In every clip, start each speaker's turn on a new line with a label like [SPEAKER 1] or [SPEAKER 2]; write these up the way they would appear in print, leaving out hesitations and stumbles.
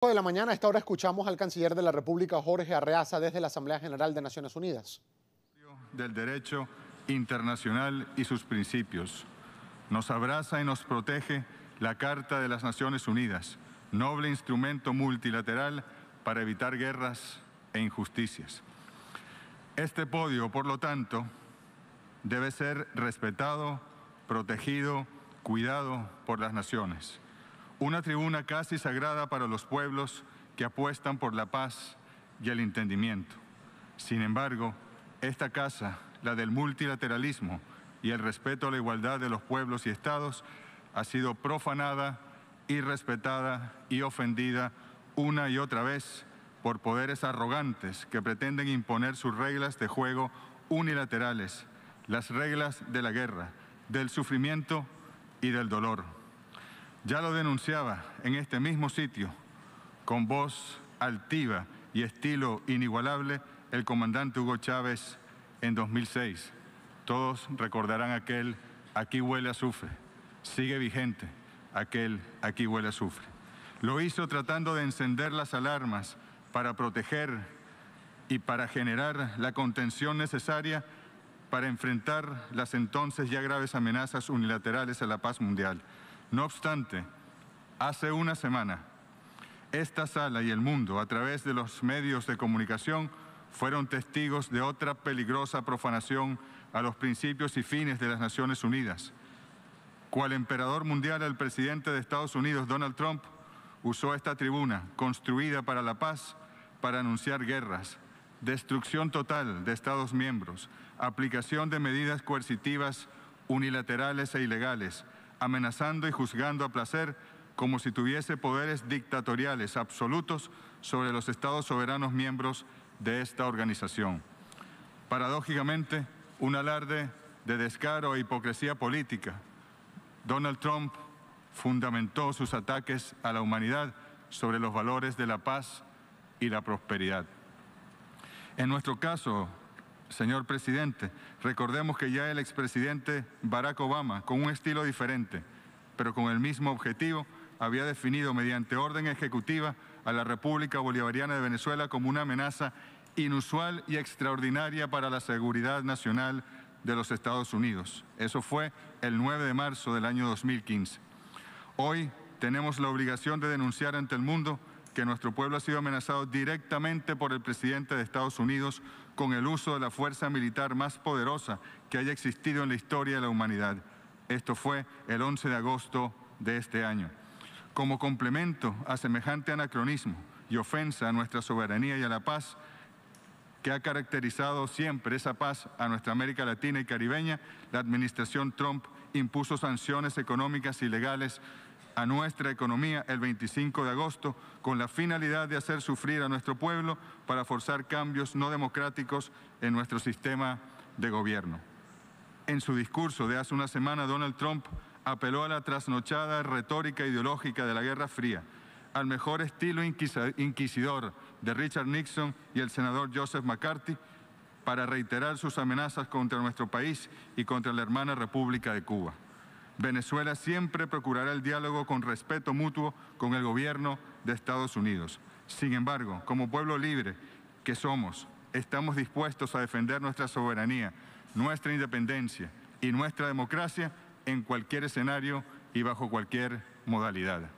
[SPEAKER 1] De la mañana, a esta hora escuchamos al canciller de la República, Jorge Arreaza, desde la Asamblea General de Naciones Unidas.
[SPEAKER 2] Del derecho internacional y sus principios. Nos abraza y nos protege la Carta de las Naciones Unidas, noble instrumento multilateral para evitar guerras e injusticias. Este podio, por lo tanto, debe ser respetado, protegido, cuidado por las naciones. Una tribuna casi sagrada para los pueblos que apuestan por la paz y el entendimiento. Sin embargo, esta casa, la del multilateralismo y el respeto a la igualdad de los pueblos y estados, ha sido profanada, irrespetada y ofendida una y otra vez por poderes arrogantes que pretenden imponer sus reglas de juego unilaterales, las reglas de la guerra, del sufrimiento y del dolor. Ya lo denunciaba en este mismo sitio, con voz altiva y estilo inigualable, el comandante Hugo Chávez en 2006. Todos recordarán aquel "aquí huele a azufre". Sigue vigente aquel "aquí huele a azufre". Lo hizo tratando de encender las alarmas para proteger y para generar la contención necesaria para enfrentar las entonces ya graves amenazas unilaterales a la paz mundial. No obstante, hace una semana, esta sala y el mundo, a través de los medios de comunicación, fueron testigos de otra peligrosa profanación a los principios y fines de las Naciones Unidas. Cual emperador mundial, el presidente de Estados Unidos, Donald Trump, usó esta tribuna, construida para la paz, para anunciar guerras, destrucción total de Estados miembros, aplicación de medidas coercitivas unilaterales e ilegales, amenazando y juzgando a placer como si tuviese poderes dictatoriales absolutos sobre los estados soberanos miembros de esta organización. Paradójicamente, un alarde de descaro e hipocresía política. Donald Trump fundamentó sus ataques a la humanidad sobre los valores de la paz y la prosperidad. En nuestro caso, señor presidente, recordemos que ya el expresidente Barack Obama, con un estilo diferente, pero con el mismo objetivo, había definido mediante orden ejecutiva a la República Bolivariana de Venezuela como una amenaza inusual y extraordinaria para la seguridad nacional de los Estados Unidos. Eso fue el 9 de marzo del año 2015. Hoy tenemos la obligación de denunciar ante el mundo que nuestro pueblo ha sido amenazado directamente por el presidente de Estados Unidos con el uso de la fuerza militar más poderosa que haya existido en la historia de la humanidad. Esto fue el 11 de agosto de este año. Como complemento a semejante anacronismo y ofensa a nuestra soberanía y a la paz que ha caracterizado siempre esa paz a nuestra América Latina y caribeña, la administración Trump impuso sanciones económicas ilegales a nuestra economía el 25 de agosto con la finalidad de hacer sufrir a nuestro pueblo para forzar cambios no democráticos en nuestro sistema de gobierno. En su discurso de hace una semana, Donald Trump apeló a la trasnochada retórica ideológica de la Guerra Fría, al mejor estilo inquisidor de Richard Nixon y el senador Joseph McCarthy, para reiterar sus amenazas contra nuestro país y contra la hermana República de Cuba. Venezuela siempre procurará el diálogo con respeto mutuo con el gobierno de Estados Unidos. Sin embargo, como pueblo libre que somos, estamos dispuestos a defender nuestra soberanía, nuestra independencia y nuestra democracia en cualquier escenario y bajo cualquier modalidad.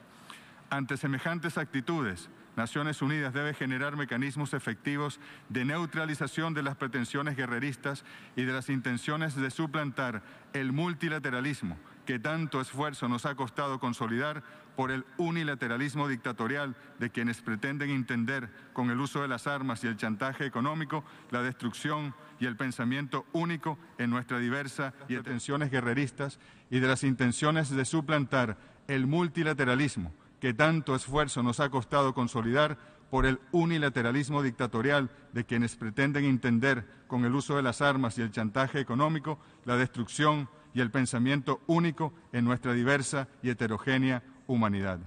[SPEAKER 2] Ante semejantes actitudes, Naciones Unidas debe generar mecanismos efectivos de neutralización de las pretensiones guerreristas y de las intenciones de suplantar el multilateralismo que tanto esfuerzo nos ha costado consolidar por el unilateralismo dictatorial de quienes pretenden entender con el uso de las armas y el chantaje económico la destrucción y el pensamiento único en nuestra diversa y tensiones guerreristas y de las intenciones de suplantar el multilateralismo que tanto esfuerzo nos ha costado consolidar por el unilateralismo dictatorial de quienes pretenden entender con el uso de las armas y el chantaje económico la destrucción y el pensamiento único en nuestra diversa y heterogénea humanidad.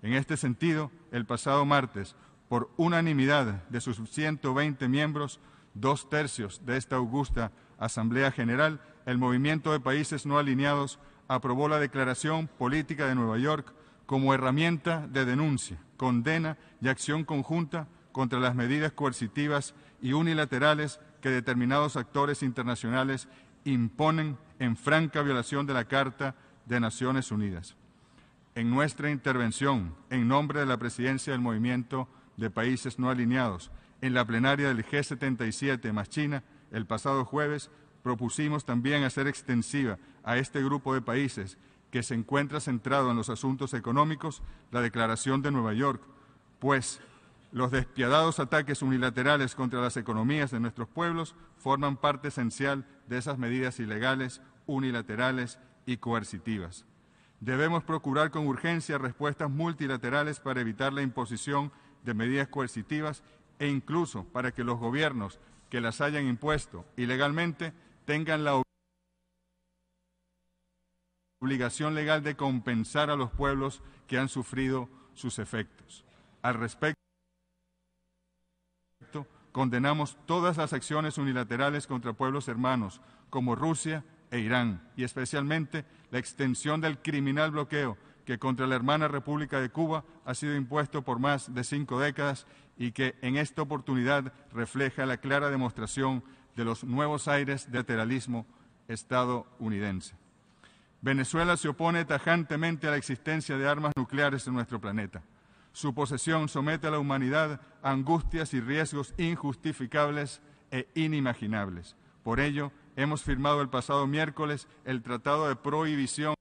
[SPEAKER 2] En este sentido, el pasado martes, por unanimidad de sus 120 miembros, 2/3 de esta augusta Asamblea General, el Movimiento de Países No Alineados aprobó la Declaración Política de Nueva York como herramienta de denuncia condena y acción conjunta contra las medidas coercitivas y unilaterales que determinados actores internacionales imponen en franca violación de la Carta de Naciones Unidas. En nuestra intervención, en nombre de la Presidencia del Movimiento de Países No Alineados, en la plenaria del G77 más China, el pasado jueves, propusimos también hacer extensiva a este grupo de países que se encuentra centrado en los asuntos económicos, la Declaración de Nueva York, pues los despiadados ataques unilaterales contra las economías de nuestros pueblos forman parte esencial de esas medidas ilegales, unilaterales y coercitivas. Debemos procurar con urgencia respuestas multilaterales para evitar la imposición de medidas coercitivas e incluso para que los gobiernos que las hayan impuesto ilegalmente tengan la obligación legal de compensar a los pueblos que han sufrido sus efectos. Al respecto, condenamos todas las acciones unilaterales contra pueblos hermanos como Rusia e Irán, y especialmente la extensión del criminal bloqueo que contra la hermana República de Cuba ha sido impuesto por más de 5 décadas y que en esta oportunidad refleja la clara demostración de los nuevos aires del lateralismo estadounidense. Venezuela se opone tajantemente a la existencia de armas nucleares en nuestro planeta. Su posesión somete a la humanidad a angustias y riesgos injustificables e inimaginables. Por ello, hemos firmado el pasado miércoles el Tratado de Prohibición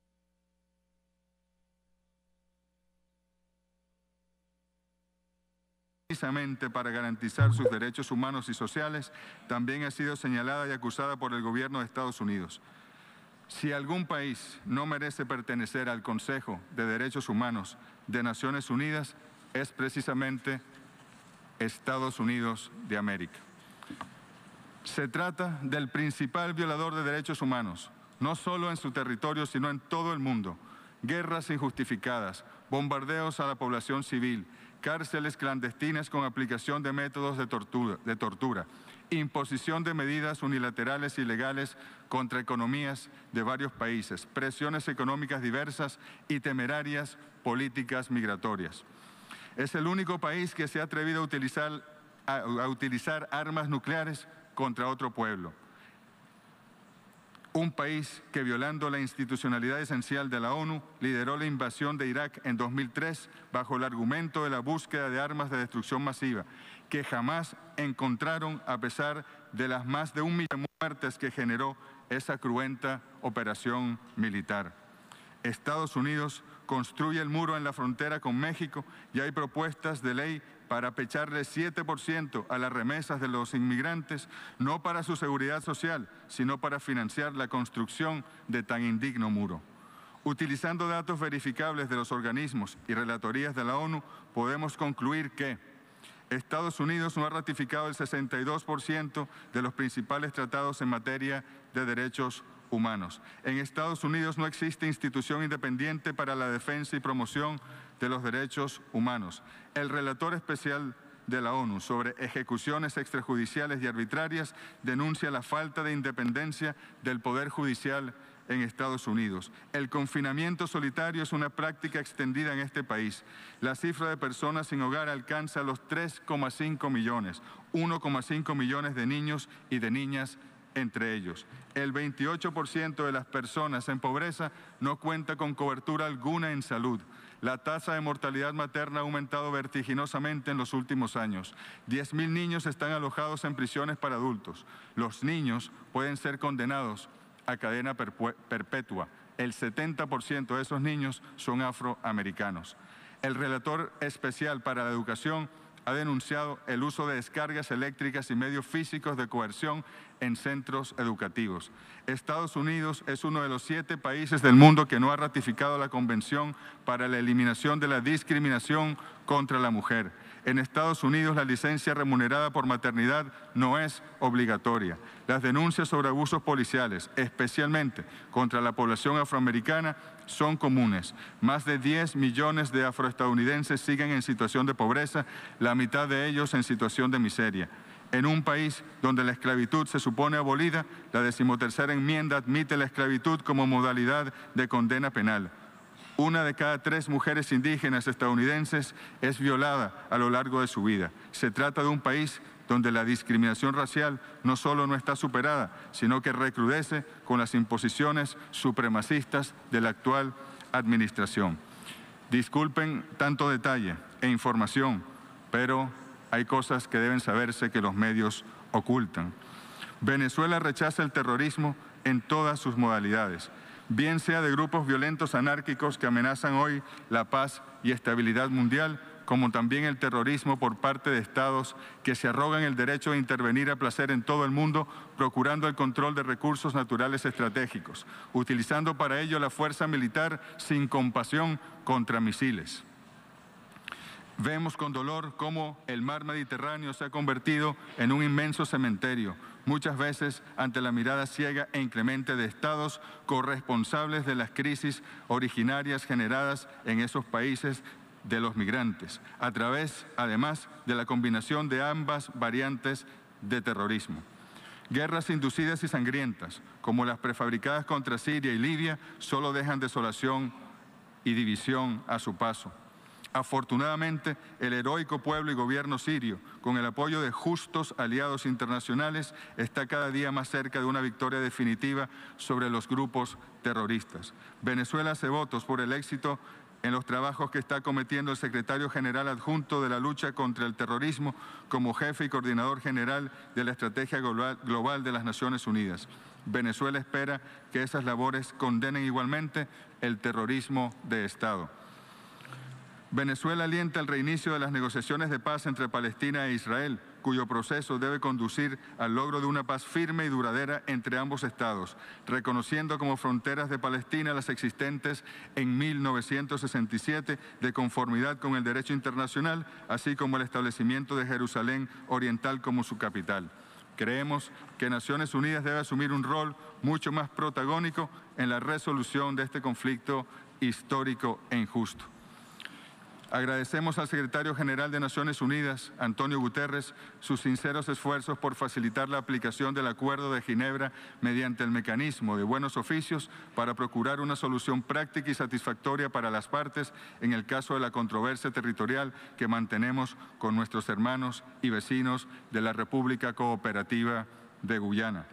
[SPEAKER 2] precisamente para garantizar sus derechos humanos y sociales, también ha sido señalada y acusada por el gobierno de Estados Unidos. Si algún país no merece pertenecer al Consejo de Derechos Humanos de Naciones Unidas, es precisamente Estados Unidos de América. Se trata del principal violador de derechos humanos, no solo en su territorio, sino en todo el mundo. Guerras injustificadas, bombardeos a la población civil, cárceles clandestinas con aplicación de métodos de tortura, imposición de medidas unilaterales y ilegales contra economías de varios países, presiones económicas diversas y temerarias políticas migratorias. Es el único país que se ha atrevido a utilizar armas nucleares contra otro pueblo. Un país que, violando la institucionalidad esencial de la ONU, lideró la invasión de Irak en 2003 bajo el argumento de la búsqueda de armas de destrucción masiva, que jamás encontraron a pesar de las más de 1 millón de muertes que generó esa cruenta operación militar. Estados Unidos construye el muro en la frontera con México y hay propuestas de ley para pecharle 7% a las remesas de los inmigrantes, no para su seguridad social, sino para financiar la construcción de tan indigno muro. Utilizando datos verificables de los organismos y relatorías de la ONU, podemos concluir que Estados Unidos no ha ratificado el 62% de los principales tratados en materia de derechos humanos. En Estados Unidos no existe institución independiente para la defensa y promoción de los derechos humanos. El relator especial de la ONU sobre ejecuciones extrajudiciales y arbitrarias denuncia la falta de independencia del Poder Judicial en Estados Unidos. El confinamiento solitario es una práctica extendida en este país. La cifra de personas sin hogar alcanza los 3,5 millones, 1,5 millones de niños y de niñas entre ellos. El 28% de las personas en pobreza no cuenta con cobertura alguna en salud. La tasa de mortalidad materna ha aumentado vertiginosamente en los últimos años. 10.000 niños están alojados en prisiones para adultos. Los niños pueden ser condenados a cadena perpetua. El 70% de esos niños son afroamericanos. El relator especial para la educación ha denunciado el uso de descargas eléctricas y medios físicos de coerción en centros educativos. Estados Unidos es uno de los 7 países del mundo que no ha ratificado la Convención para la Eliminación de la Discriminación contra la Mujer. En Estados Unidos, la licencia remunerada por maternidad no es obligatoria. Las denuncias sobre abusos policiales, especialmente contra la población afroamericana, son comunes. Más de 10 millones de afroestadounidenses siguen en situación de pobreza, la mitad de ellos en situación de miseria. En un país donde la esclavitud se supone abolida, la 13ª enmienda admite la esclavitud como modalidad de condena penal. 1 de cada 3 mujeres indígenas estadounidenses es violada a lo largo de su vida. Se trata de un país donde la discriminación racial no solo no está superada, sino que recrudece con las imposiciones supremacistas de la actual administración. Disculpen tanto detalle e información, pero hay cosas que deben saberse que los medios ocultan. Venezuela rechaza el terrorismo en todas sus modalidades, bien sea de grupos violentos anárquicos que amenazan hoy la paz y estabilidad mundial, como también el terrorismo por parte de estados que se arrogan el derecho de intervenir a placer en todo el mundo, procurando el control de recursos naturales estratégicos, utilizando para ello la fuerza militar sin compasión contra misiles. Vemos con dolor cómo el mar Mediterráneo se ha convertido en un inmenso cementerio, muchas veces ante la mirada ciega e inclemente de estados corresponsables de las crisis originarias generadas en esos países de los migrantes, a través, además, de la combinación de ambas variantes de terrorismo. Guerras inducidas y sangrientas, como las prefabricadas contra Siria y Libia, solo dejan desolación y división a su paso. Afortunadamente, el heroico pueblo y gobierno sirio, con el apoyo de justos aliados internacionales, está cada día más cerca de una victoria definitiva sobre los grupos terroristas. Venezuela hace votos por el éxito en los trabajos que está cometiendo el secretario general adjunto de la lucha contra el terrorismo como jefe y coordinador general de la Estrategia Global de las Naciones Unidas. Venezuela espera que esas labores condenen igualmente el terrorismo de Estado. Venezuela alienta el reinicio de las negociaciones de paz entre Palestina e Israel, cuyo proceso debe conducir al logro de una paz firme y duradera entre ambos estados, reconociendo como fronteras de Palestina las existentes en 1967 de conformidad con el derecho internacional, así como el establecimiento de Jerusalén Oriental como su capital. Creemos que Naciones Unidas debe asumir un rol mucho más protagónico en la resolución de este conflicto histórico e injusto. Agradecemos al secretario general de Naciones Unidas, Antonio Guterres, sus sinceros esfuerzos por facilitar la aplicación del Acuerdo de Ginebra mediante el mecanismo de buenos oficios para procurar una solución práctica y satisfactoria para las partes en el caso de la controversia territorial que mantenemos con nuestros hermanos y vecinos de la República Cooperativa de Guyana.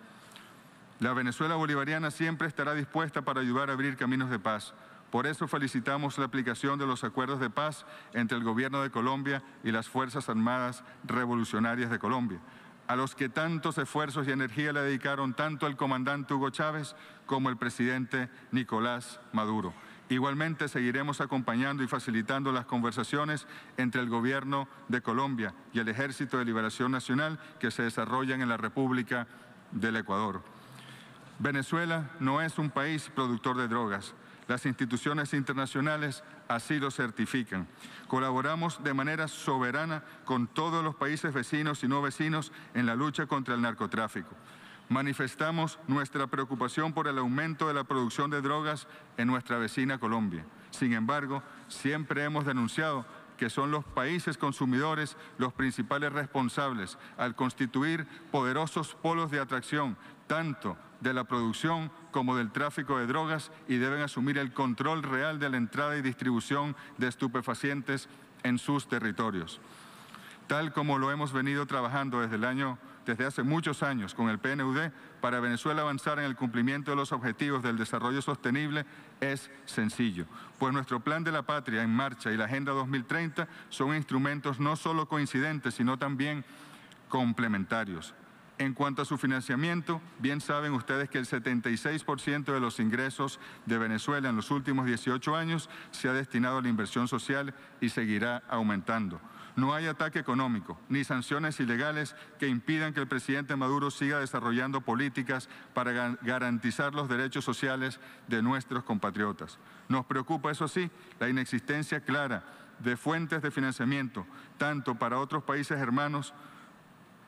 [SPEAKER 2] La Venezuela bolivariana siempre estará dispuesta para ayudar a abrir caminos de paz. Por eso felicitamos la aplicación de los acuerdos de paz entre el Gobierno de Colombia y las Fuerzas Armadas Revolucionarias de Colombia, a los que tantos esfuerzos y energía le dedicaron tanto el comandante Hugo Chávez como el presidente Nicolás Maduro. Igualmente seguiremos acompañando y facilitando las conversaciones entre el Gobierno de Colombia y el Ejército de Liberación Nacional que se desarrollan en la República del Ecuador. Venezuela no es un país productor de drogas. Las instituciones internacionales así lo certifican. Colaboramos de manera soberana con todos los países vecinos y no vecinos en la lucha contra el narcotráfico. Manifestamos nuestra preocupación por el aumento de la producción de drogas en nuestra vecina Colombia. Sin embargo, siempre hemos denunciado que son los países consumidores los principales responsables al constituir poderosos polos de atracción, tanto de la producción como del tráfico de drogas, y deben asumir el control real de la entrada y distribución de estupefacientes en sus territorios. Tal como lo hemos venido trabajando desde hace muchos años con el PNUD, para Venezuela avanzar en el cumplimiento de los objetivos del desarrollo sostenible es sencillo, pues nuestro Plan de la Patria en Marcha y la Agenda 2030 son instrumentos no solo coincidentes, sino también complementarios. En cuanto a su financiamiento, bien saben ustedes que el 76% de los ingresos de Venezuela en los últimos 18 años se ha destinado a la inversión social y seguirá aumentando. No hay ataque económico ni sanciones ilegales que impidan que el presidente Maduro siga desarrollando políticas para garantizar los derechos sociales de nuestros compatriotas. Nos preocupa, eso sí, la inexistencia clara de fuentes de financiamiento, tanto para otros países hermanos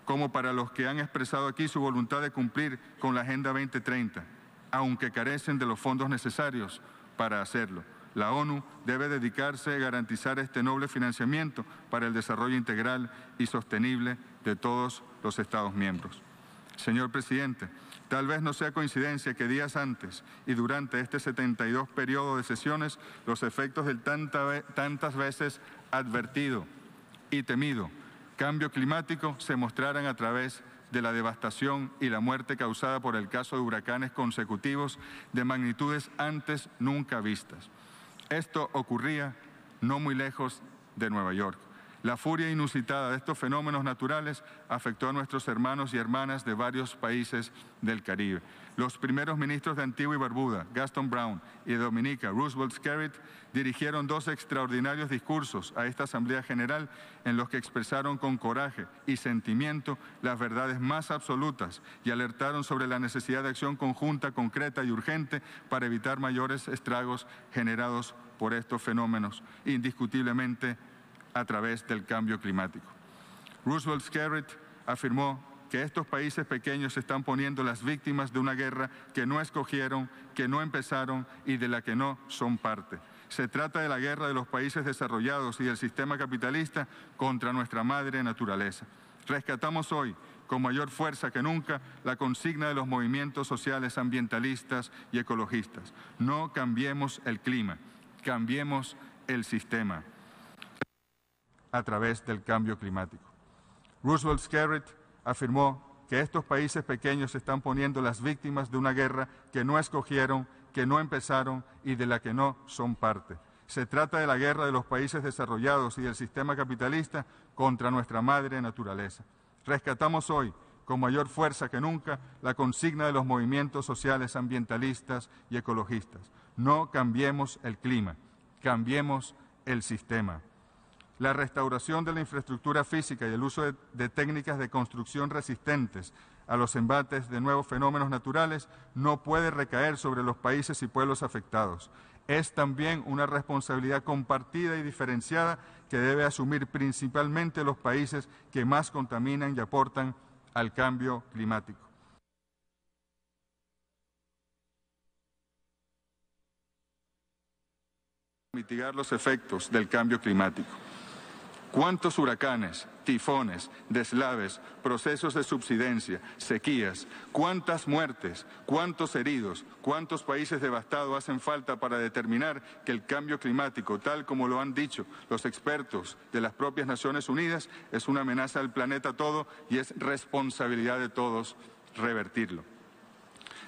[SPEAKER 2] como para los que han expresado aquí su voluntad de cumplir con la Agenda 2030, aunque carecen de los fondos necesarios para hacerlo. La ONU debe dedicarse a garantizar este noble financiamiento para el desarrollo integral y sostenible de todos los Estados miembros. Señor presidente, tal vez no sea coincidencia que días antes y durante este 72 periodo de sesiones, los efectos del tantas veces advertido y temido cambio climático se mostraran a través de la devastación y la muerte causada por el caso de huracanes consecutivos de magnitudes antes nunca vistas. Esto ocurría no muy lejos de Nueva York. La furia inusitada de estos fenómenos naturales afectó a nuestros hermanos y hermanas de varios países del Caribe. Los primeros ministros de Antigua y Barbuda, Gaston Brown, y de Dominica, Roosevelt Skerrit, dirigieron 2 extraordinarios discursos a esta Asamblea General en los que expresaron con coraje y sentimiento las verdades más absolutas y alertaron sobre la necesidad de acción conjunta, concreta y urgente para evitar mayores estragos generados por estos fenómenos, indiscutiblemente a través del cambio climático. Roosevelt Skerrit afirmó que estos países pequeños se están poniendo las víctimas de una guerra que no escogieron, que no empezaron y de la que no son parte. Se trata de la guerra de los países desarrollados y del sistema capitalista contra nuestra madre naturaleza. Rescatamos hoy, con mayor fuerza que nunca, la consigna de los movimientos sociales ambientalistas y ecologistas. No cambiemos el clima, cambiemos el sistema a través del cambio climático. Roosevelt Skerrit afirmó que estos países pequeños se están poniendo las víctimas de una guerra que no escogieron, que no empezaron y de la que no son parte. Se trata de la guerra de los países desarrollados y del sistema capitalista contra nuestra madre naturaleza. Rescatamos hoy, con mayor fuerza que nunca, la consigna de los movimientos sociales ambientalistas y ecologistas. No cambiemos el clima, cambiemos el sistema. La restauración de la infraestructura física y el uso de técnicas de construcción resistentes a los embates de nuevos fenómenos naturales no puede recaer sobre los países y pueblos afectados. Es también una responsabilidad compartida y diferenciada que debe asumir principalmente los países que más contaminan y aportan al cambio climático. Mitigar los efectos del cambio climático. ¿Cuántos huracanes, tifones, deslaves, procesos de subsidencia, sequías, cuántas muertes, cuántos heridos, cuántos países devastados hacen falta para determinar que el cambio climático, tal como lo han dicho los expertos de las propias Naciones Unidas, es una amenaza al planeta todo y es responsabilidad de todos revertirlo?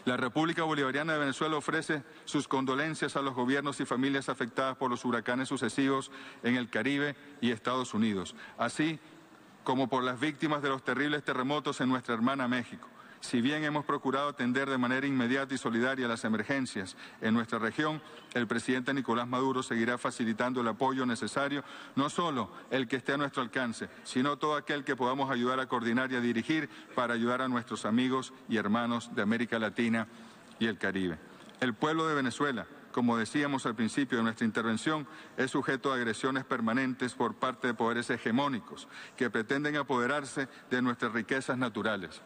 [SPEAKER 2] La República Bolivariana de Venezuela ofrece sus condolencias a los gobiernos y familias afectadas por los huracanes sucesivos en el Caribe y Estados Unidos, así como por las víctimas de los terribles terremotos en nuestra hermana México. Si bien hemos procurado atender de manera inmediata y solidaria las emergencias en nuestra región, el presidente Nicolás Maduro seguirá facilitando el apoyo necesario, no solo el que esté a nuestro alcance, sino todo aquel que podamos ayudar a coordinar y a dirigir para ayudar a nuestros amigos y hermanos de América Latina y el Caribe. El pueblo de Venezuela, como decíamos al principio de nuestra intervención, es sujeto a agresiones permanentes por parte de poderes hegemónicos que pretenden apoderarse de nuestras riquezas naturales.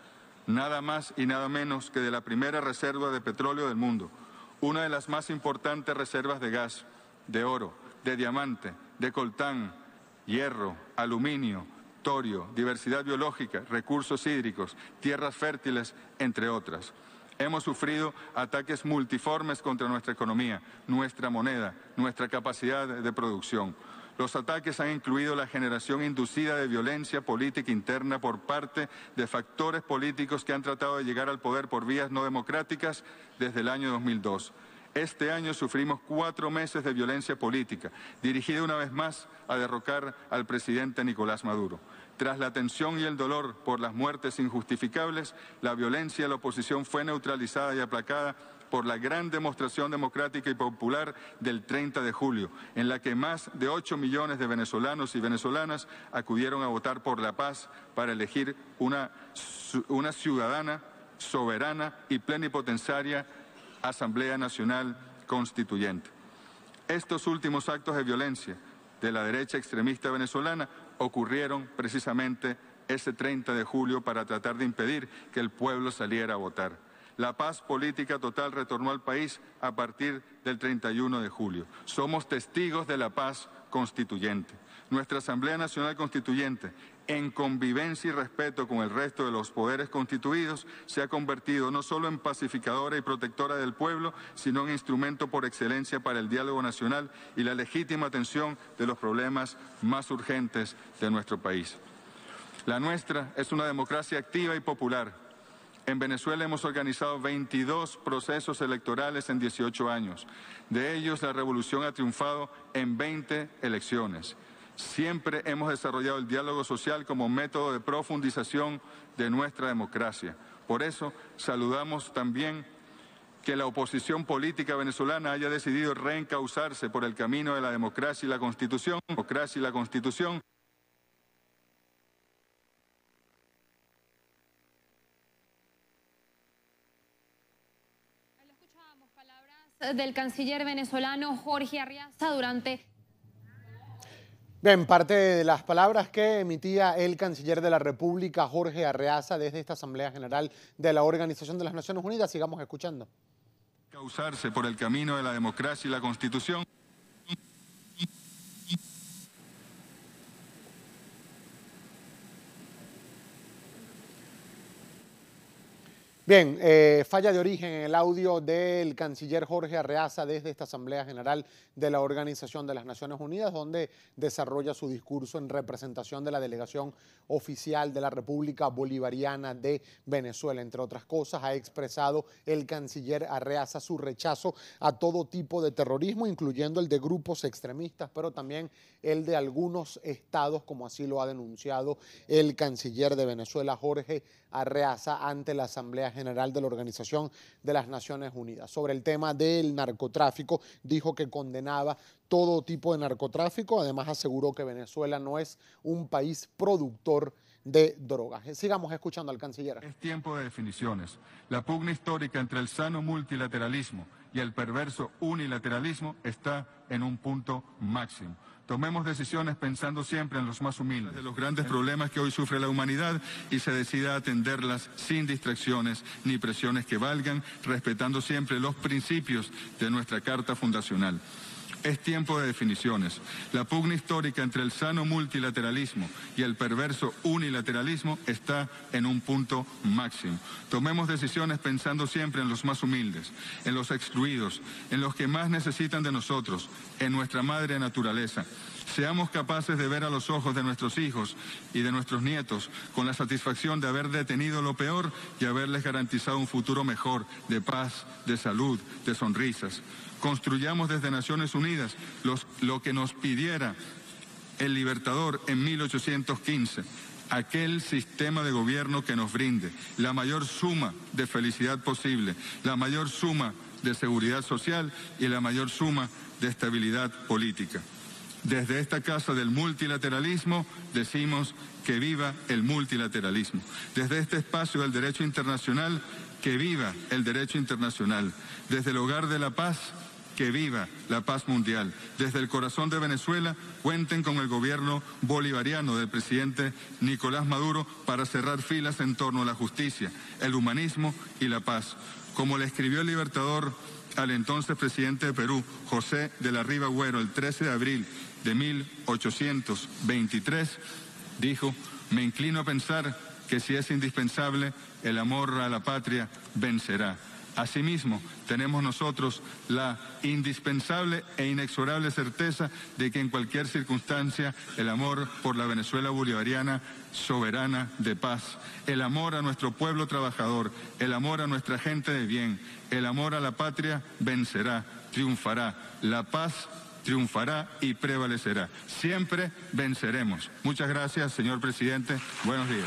[SPEAKER 2] Nada más y nada menos que de la primera reserva de petróleo del mundo, una de las más importantes reservas de gas, de oro, de diamante, de coltán, hierro, aluminio, torio, diversidad biológica, recursos hídricos, tierras fértiles, entre otras. Hemos sufrido ataques multiformes contra nuestra economía, nuestra moneda, nuestra capacidad de producción. Los ataques han incluido la generación inducida de violencia política interna por parte de factores políticos que han tratado de llegar al poder por vías no democráticas desde el año 2002. Este año sufrimos 4 meses de violencia política, dirigida una vez más a derrocar al presidente Nicolás Maduro. Tras la tensión y el dolor por las muertes injustificables, la violencia de la oposición fue neutralizada y aplacada por la gran demostración democrática y popular del 30 de julio, en la que más de 8 millones de venezolanos y venezolanas acudieron a votar por la paz para elegir una ciudadana, soberana y plenipotenciaria Asamblea Nacional Constituyente. Estos últimos actos de violencia de la derecha extremista venezolana ocurrieron precisamente ese 30 de julio para tratar de impedir que el pueblo saliera a votar. La paz política total retornó al país a partir del 31 de julio. Somos testigos de la paz constituyente. nuestra Asamblea Nacional Constituyente, en convivencia y respeto con el resto de los poderes constituidos, se ha convertido no solo en pacificadora y protectora del pueblo, sino en instrumento por excelencia para el diálogo nacional y la legítima atención de los problemas más urgentes de nuestro país. La nuestra es una democracia activa y popular. En Venezuela hemos organizado 22 procesos electorales en 18 años. De ellos, la revolución ha triunfado en 20 elecciones. Siempre hemos desarrollado el diálogo social como método de profundización de nuestra democracia. Por eso, saludamos también que la oposición política venezolana haya decidido reencauzarse por el camino de la democracia y la Constitución.
[SPEAKER 3] Palabras del canciller venezolano Jorge Arreaza durante...
[SPEAKER 1] Bien, parte de las palabras que emitía el canciller de la República, Jorge Arreaza, desde esta Asamblea General de la Organización de las Naciones Unidas. Sigamos escuchando.
[SPEAKER 2] Causarse por el camino de la democracia y la Constitución.
[SPEAKER 1] Bien, falla de origen en el audio del canciller Jorge Arreaza desde esta Asamblea General de la Organización de las Naciones Unidas, donde desarrolla su discurso en representación de la delegación oficial de la República Bolivariana de Venezuela. Entre otras cosas, ha expresado el canciller Arreaza su rechazo a todo tipo de terrorismo, incluyendo el de grupos extremistas, pero también el de algunos estados, como así lo ha denunciado el canciller de Venezuela, Jorge Arreaza, ante la Asamblea General de la Organización de las Naciones Unidas. Sobre el tema del narcotráfico, dijo que condenaba todo tipo de narcotráfico. Además, aseguró que Venezuela no es un país productor de drogas. Sigamos escuchando al canciller.
[SPEAKER 2] Es tiempo de definiciones. La pugna histórica entre el sano multilateralismo y el perverso unilateralismo está en un punto máximo. Tomemos decisiones pensando siempre en los más humildes, de los grandes problemas que hoy sufre la humanidad, y se decida atenderlas sin distracciones ni presiones que valgan, respetando siempre los principios de nuestra Carta Fundacional. Es tiempo de definiciones. La pugna histórica entre el sano multilateralismo y el perverso unilateralismo está en un punto máximo. Tomemos decisiones pensando siempre en los más humildes, en los excluidos, en los que más necesitan de nosotros, en nuestra madre naturaleza. Seamos capaces de ver a los ojos de nuestros hijos y de nuestros nietos con la satisfacción de haber detenido lo peor y haberles garantizado un futuro mejor, de paz, de salud, de sonrisas. Construyamos desde Naciones Unidas lo que nos pidiera el Libertador en 1815, aquel sistema de gobierno que nos brinde la mayor suma de felicidad posible, la mayor suma de seguridad social y la mayor suma de estabilidad política. Desde esta casa del multilateralismo decimos que viva el multilateralismo. Desde este espacio del derecho internacional, que viva el derecho internacional. Desde el hogar de la paz, que viva la paz mundial. Desde el corazón de Venezuela, cuenten con el gobierno bolivariano del presidente Nicolás Maduro para cerrar filas en torno a la justicia, el humanismo y la paz. Como le escribió el Libertador al entonces presidente de Perú, José de la Riva Agüero, el 13 de abril de 1823, dijo: me inclino a pensar que si es indispensable, el amor a la patria vencerá. Asimismo, tenemos nosotros la indispensable e inexorable certeza de que en cualquier circunstancia el amor por la Venezuela bolivariana soberana de paz, el amor a nuestro pueblo trabajador, el amor a nuestra gente de bien, el amor a la patria vencerá, triunfará. La paz triunfará y prevalecerá. Siempre venceremos. Muchas gracias, señor presidente. Buenos días.